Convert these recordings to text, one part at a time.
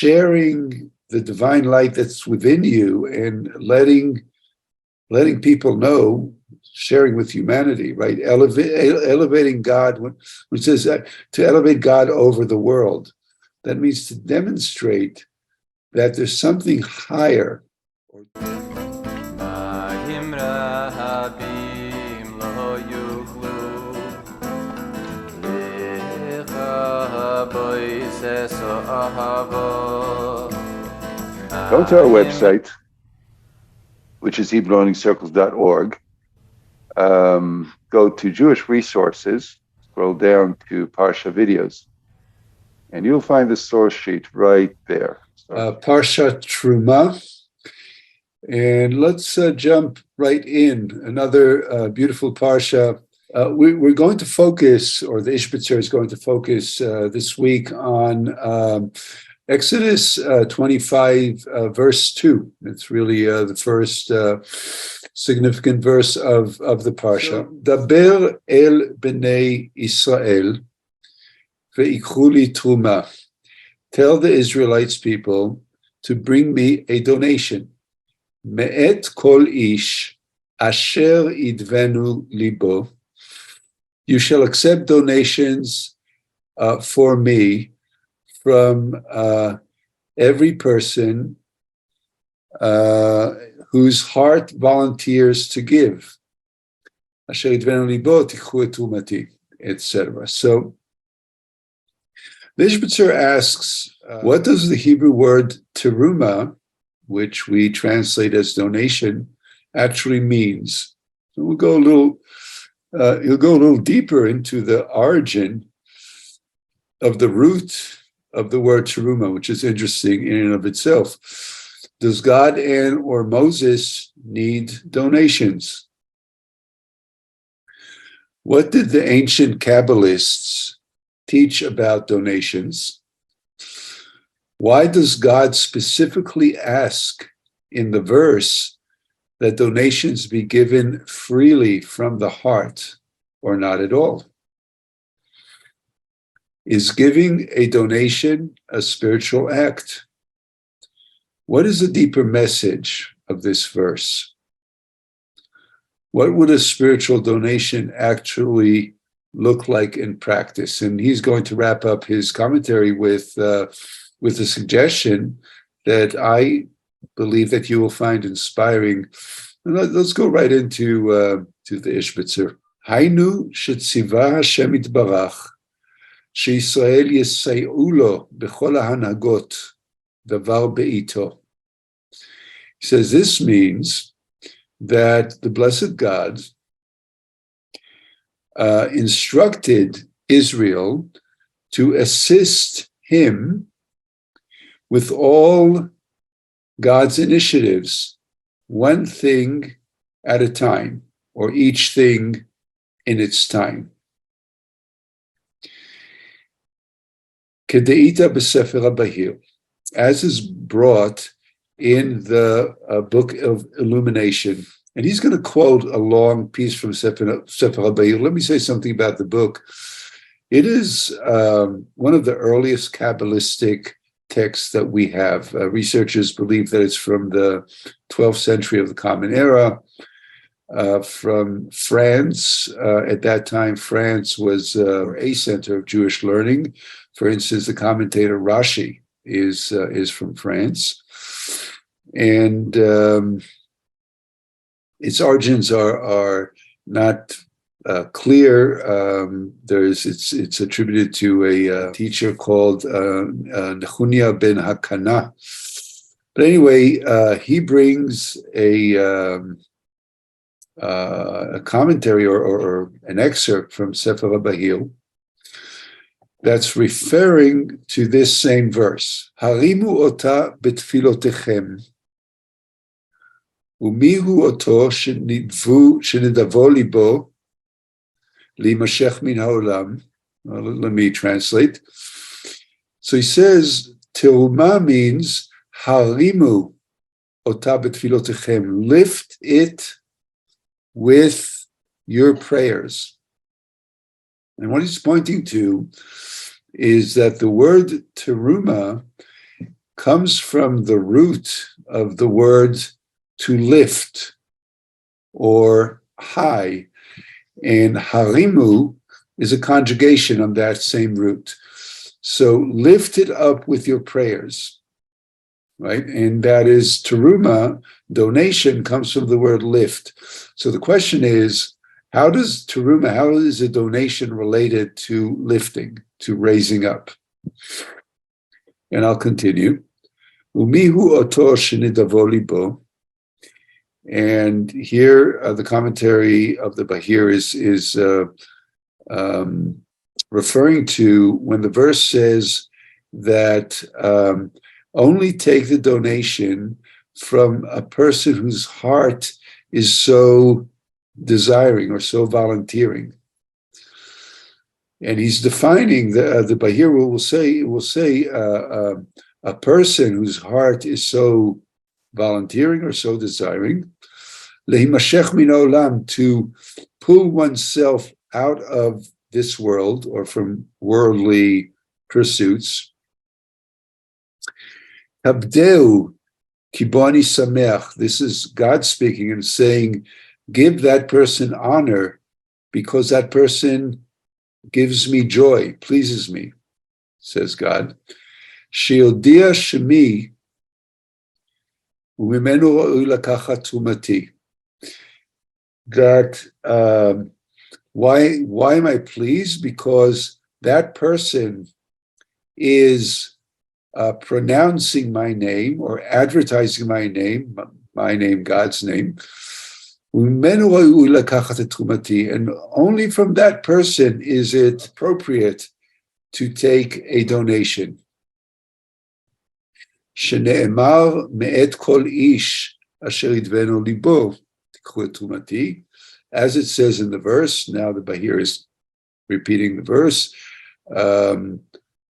sharing the divine light that's within you and letting people know, sharing with humanity, right? Elevating God, when it says to elevate God over the world, that means to demonstrate that there's something higher. Go to our website, which is HebrewLearningCircles.org. Go to Jewish Resources, scroll down to Parsha Videos, and you'll find the source sheet right there. Parsha Terumah. And let's jump right in. Another beautiful Parsha. We're going to focus, or the Ishbitzer is going to focus this week on Exodus 25, verse 2. It's really the first significant verse of the Parsha. Daber el bnei Israel ve'ikhu li truma. Tell the Israelites people to bring me a donation. Me'et kol ish asher idvenu libo. You shall accept donations for me from every person whose heart volunteers to give. Asher idvenu libo tikhu et trumati, etc. So the Ishbitzer asks, what does the Hebrew word terumah, which we translate as donation, actually means? So we'll go he'll go a little deeper into the origin of the root of the word terumah, which is interesting in and of itself. Does God or Moses need donations? What did the ancient Kabbalists teach about donations? Why does God specifically ask in the verse that donations be given freely from the heart or not at all? Is giving a donation a spiritual act? What is the deeper message of this verse? What would a spiritual donation actually look like in practice? And he's going to wrap up his commentary with a suggestion that I believe that you will find inspiring. Let's go right into to the Ishbitzer. Hainu shetziva Hashem itbarach sheYisrael yesay'u lo bechol hanagot davar be'ito. He says this means that the blessed God instructed Israel to assist him with all God's initiatives, one thing at a time, or each thing in its time. Kedeita b'Sefer HaBahir, as is brought in the Book of Illumination. And he's going to quote a long piece from Sefer HaBahir. Let me say something about the book. It is one of the earliest Kabbalistic texts that we have. Researchers believe that it's from the 12th century of the Common Era, from France. At that time, France was a center of Jewish learning. For instance, the commentator Rashi is from France. And its origins are not clear. It's attributed to a teacher called Nechunia ben Hakana. But anyway, he brings a commentary or an excerpt from Sefer HaBahir that's referring to this same verse. Harimu ota betfilotechem. Umihu oto shenidavo libo limashech min haolam. Let me translate. So he says, Terumah means harimu ota betfilotechem. Lift it with your prayers. And what he's pointing to is that the word terumah comes from the root of the word to lift or high, and harimu is a conjugation on that same root. So lift it up with your prayers, right? And that is terumah, donation, comes from the word lift. So the question is, how is a donation related to lifting, to raising up? And I'll continue. Umihu oto shenidavo libo. And here, the commentary of the Bahir is referring to when the verse says that only take the donation from a person whose heart is so desiring or so volunteering. And he's defining the Bahir will say a person whose heart is so volunteering or so desiring, lehimashech min olam, to pull oneself out of this world or from worldly pursuits. Habdeu kiboni sameach. This is God speaking and saying, give that person honor because that person gives me joy, pleases me, says God. Shiodia shemi umimenu ra'ui lakachat trumati. That why am I pleased? Because that person is pronouncing my name or advertising my name, God's name. And only from that person is it appropriate to take a donation. Shene'emar me'et kol ish asher yidvenu libo tikhu et trumati. As it says in the verse, now the Bahir is repeating the verse,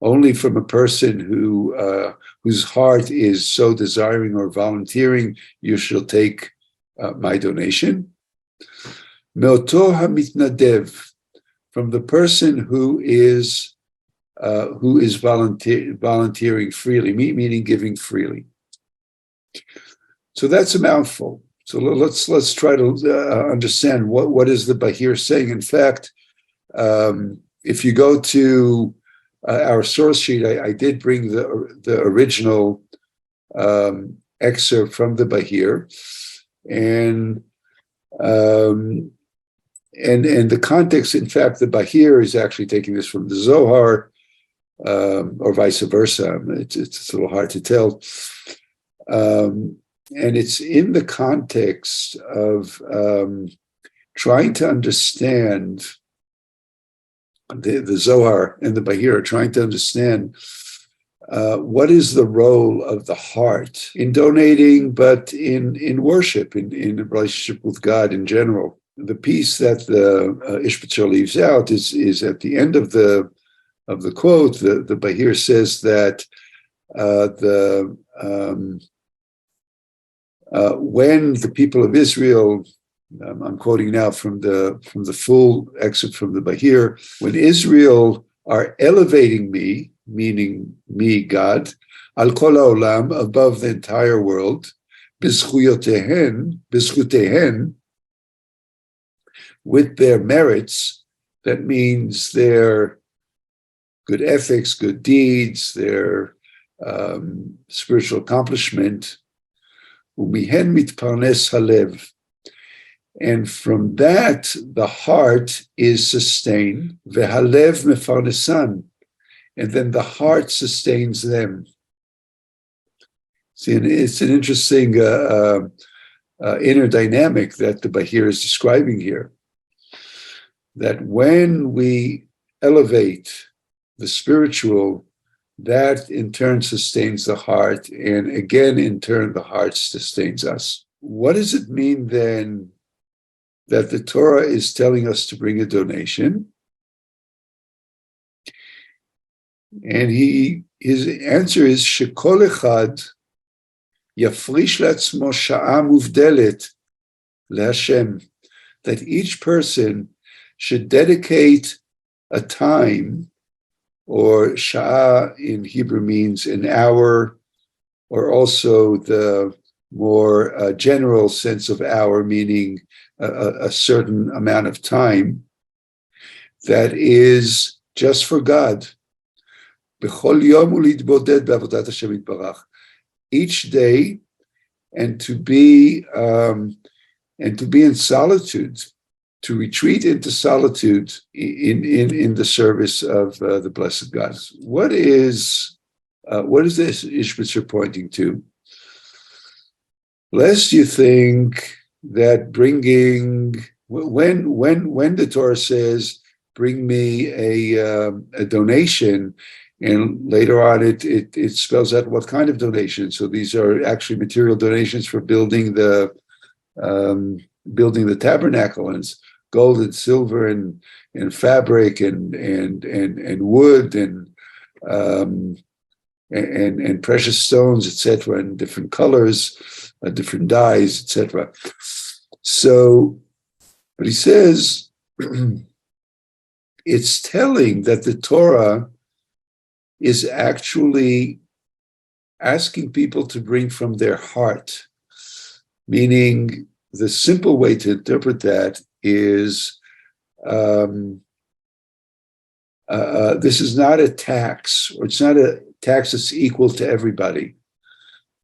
only from a person whose heart is so desiring or volunteering, you shall take my donation. Me'oto hamitnadev, from the person who is volunteering freely, meaning giving freely. So that's a mouthful. So let's try to understand what is the Bahir saying. In fact, if you go to our source sheet, I did bring the original excerpt from the Bahir, and the context. In fact, the Bahir is actually taking this from the Zohar, or vice versa. It's a little hard to tell. And it's in the context of trying to understand the Zohar and the Bahir, trying to understand what is the role of the heart in donating, but in worship, in a relationship with God in general. The piece that the Ishbitzer leaves out is at the end of the quote. The Bahir says that when the people of Israel, I'm quoting now from the full excerpt from the Bahir, when Israel are elevating me, meaning me, God, al kol haolam, above the entire world, bizchutehen, with their merits, that means their good ethics, good deeds, their spiritual accomplishment, umihen mitparnes halev. And from that, the heart is sustained, vehalev mefarnesan, and then the heart sustains them. See, it's an interesting inner dynamic that the Bahir is describing here. That when we elevate the spiritual, that in turn sustains the heart, and again, in turn, the heart sustains us. What does it mean then that the Torah is telling us to bring a donation? And his answer is shekol echad yafrish latzmo sha'a muvdelet leHashem, that each person should dedicate a time, or sha'a in Hebrew means an hour, or also the more general sense of hour, meaning a certain amount of time that is just for God. Each day, and to be in solitude, to retreat into solitude in the service of the blessed God. What is this Ishbitzer pointing to? Lest you think that bringing, when the Torah says, bring me a donation, and later on it spells out what kind of donation. So these are actually material donations for building the tabernacle, and it's gold and silver and fabric and wood and precious stones, etc., and different colors, different dyes, etc. So, but he says it's telling that the Torah is actually asking people to bring from their heart, meaning the simple way to interpret that is this is not a tax, or it's not a tax that's equal to everybody,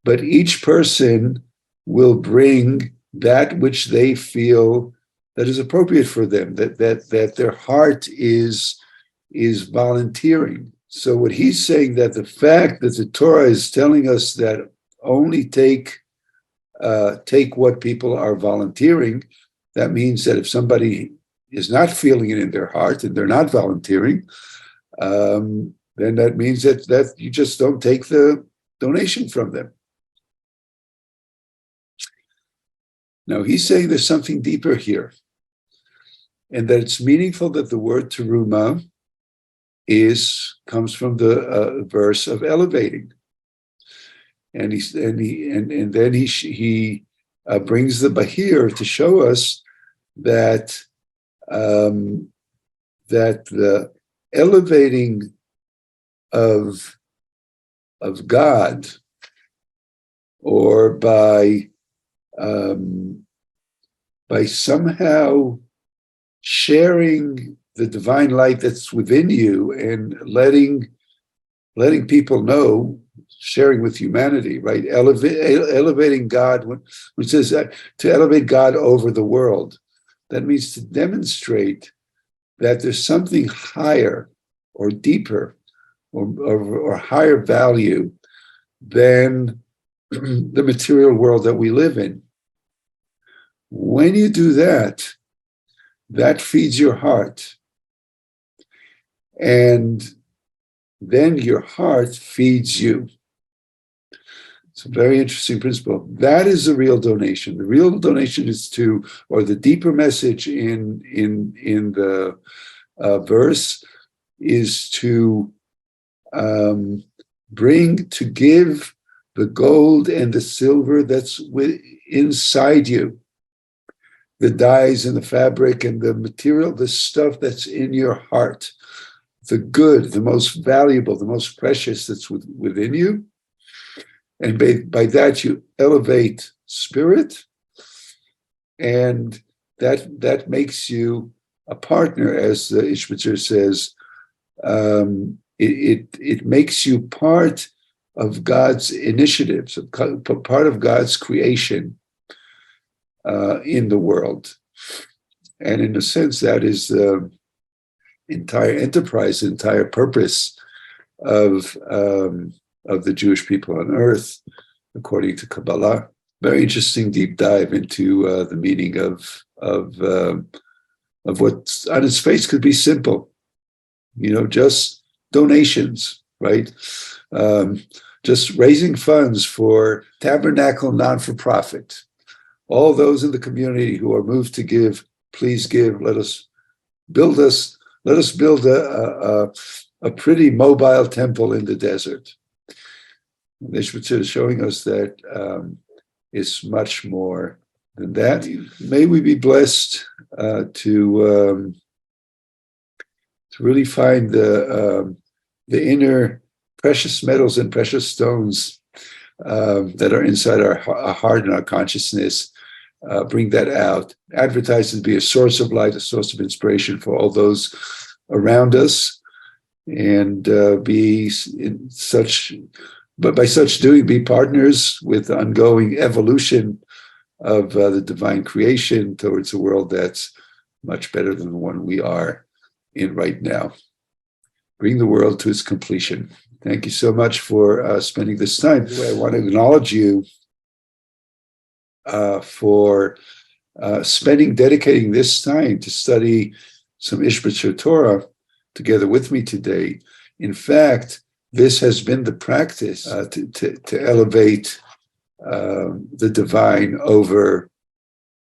but each person will bring that which they feel that is appropriate for them, that their heart is volunteering. So what he's saying, that the fact that the Torah is telling us that only take what people are volunteering, that means that if somebody is not feeling it in their heart and they're not volunteering, then that means that you just don't take the donation from them. Now, he's saying there's something deeper here, and that it's meaningful that the word terumah comes from the verse of elevating, and then he brings the bahir to show us that the elevating of God, or by somehow sharing the divine light that's within you and letting people know, sharing with humanity, right? Elevating God, when it says that, to elevate God over the world, that means to demonstrate that there's something higher or deeper or higher value than the material world that we live in. When you do that, that feeds your heart. And then your heart feeds you. It's a very interesting principle. That is the real donation. The real donation is or the deeper message in the verse is to give the gold and the silver that's inside you, the dyes and the fabric and the material, the stuff that's in your heart, the good, the most valuable, the most precious that's within you. And by that you elevate spirit, and that makes you a partner, as the Ishbitzer says. It makes you part of God's initiatives, part of God's creation in the world. And in a sense, that is the entire enterprise, the entire purpose of the Jewish people on earth, according to Kabbalah. Very interesting deep dive into the meaning of what on its face could be simple, just donations, right? Just raising funds for Tabernacle non-for-profit. All those in the community who are moved to give, please give. Let us build a pretty mobile temple in the desert. Ishbitzer is showing us that it's much more than that. May we be blessed to really find the inner precious metals and precious stones that are inside our heart and our consciousness. Bring that out. Advertise to be a source of light, a source of inspiration for all those around us, and be in such. But by such doing, be partners with the ongoing evolution of the divine creation towards a world that's much better than the one we are in right now. Bring the world to its completion. Thank you so much for spending this time. I want to acknowledge you for dedicating this time to study some Ishbitzer Torah together with me today. In fact, this has been the practice to elevate the divine over,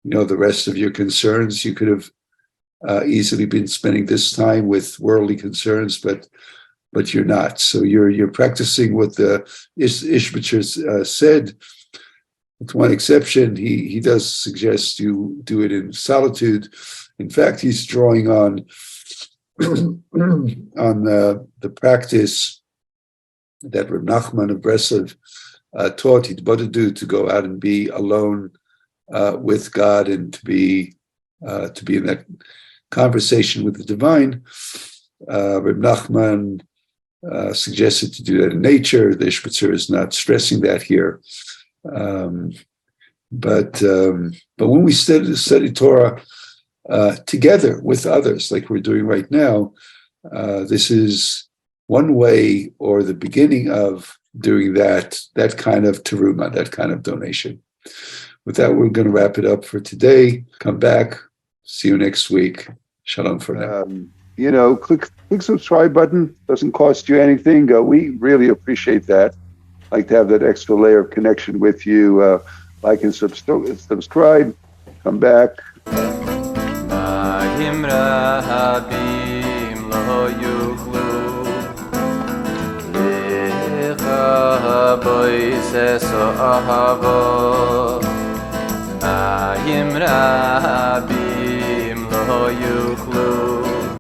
the rest of your concerns. You could have easily been spending this time with worldly concerns, but you're not. So you're practicing what the Ishbitzer said. With one exception, he does suggest you do it in solitude. In fact, he's drawing on the practice that Reb Nachman of Breslov taught Hitbodedut, to go out and be alone with God and to be in that conversation with the divine. Reb Nachman suggested to do that in nature. The Ishbitzer is not stressing that here. But when we study Torah together with others, like we're doing right now, this is one way, or the beginning of doing that kind of terumah, that kind of donation. With that, we're going to wrap it up for today. Come back. See you next week. Shalom for now. Click subscribe button. Doesn't cost you anything. We really appreciate that. Like to have that extra layer of connection with you. Like and subscribe. Come back. Boy says so